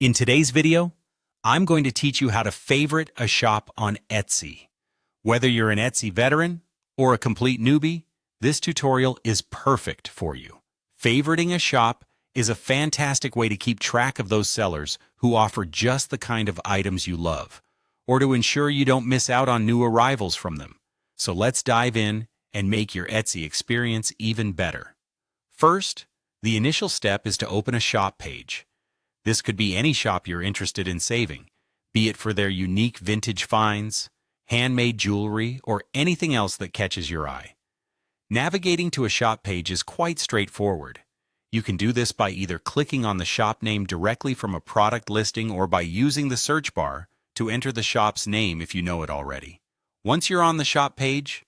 In today's video, I'm going to teach you how to favorite a shop on Etsy. Whether you're an Etsy veteran or a complete newbie, this tutorial is perfect for you. Favoriting a shop is a fantastic way to keep track of those sellers who offer just the kind of items you love, or to ensure you don't miss out on new arrivals from them. So let's dive in and make your Etsy experience even better. First, the initial step is to open a shop page. This could be any shop you're interested in saving, be it for their unique vintage finds, handmade jewelry, or anything else that catches your eye. Navigating to a shop page is quite straightforward. You can do this by either clicking on the shop name directly from a product listing or by using the search bar to enter the shop's name if you know it already. Once you're on the shop page,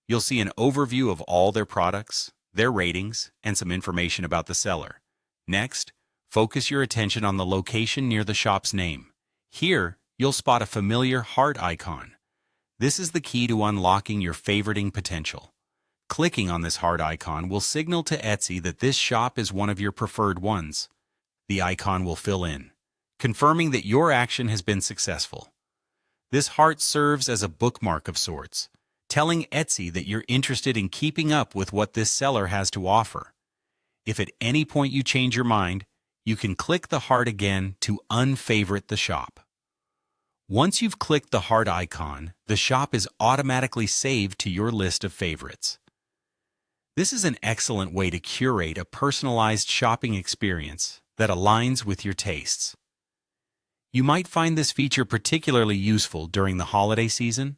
you'll see an overview of all their products, their ratings, and some information about the seller. Next, focus your attention on the location near the shop's name. Here, you'll spot a familiar heart icon. This is the key to unlocking your favoriting potential. Clicking on this heart icon will signal to Etsy that this shop is one of your preferred ones. The icon will fill in, confirming that your action has been successful. This heart serves as a bookmark of sorts, telling Etsy that you're interested in keeping up with what this seller has to offer. If at any point you change your mind, you can click the heart again to unfavorite the shop. Once you've clicked the heart icon, the shop is automatically saved to your list of favorites. This is an excellent way to curate a personalized shopping experience that aligns with your tastes. You might find this feature particularly useful during the holiday season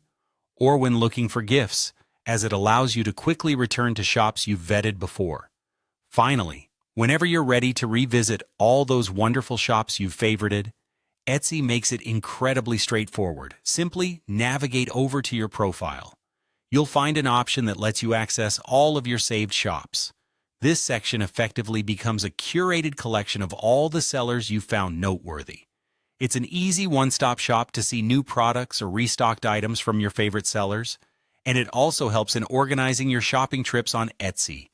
or when looking for gifts, as it allows you to quickly return to shops you've vetted before. Finally, whenever you're ready to revisit all those wonderful shops you've favorited, Etsy makes it incredibly straightforward. Simply navigate over to your profile. You'll find an option that lets you access all of your saved shops. This section effectively becomes a curated collection of all the sellers you found noteworthy. It's an easy one-stop shop to see new products or restocked items from your favorite sellers, and it also helps in organizing your shopping trips on Etsy,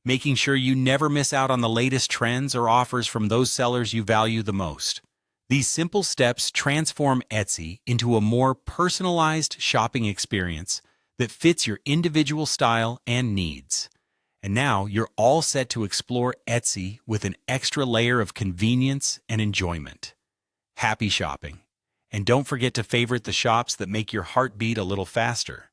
making sure you never miss out on the latest trends or offers from those sellers you value the most. These simple steps transform Etsy into a more personalized shopping experience that fits your individual style and needs. And now you're all set to explore Etsy with an extra layer of convenience and enjoyment. Happy shopping! And don't forget to favorite the shops that make your heart beat a little faster.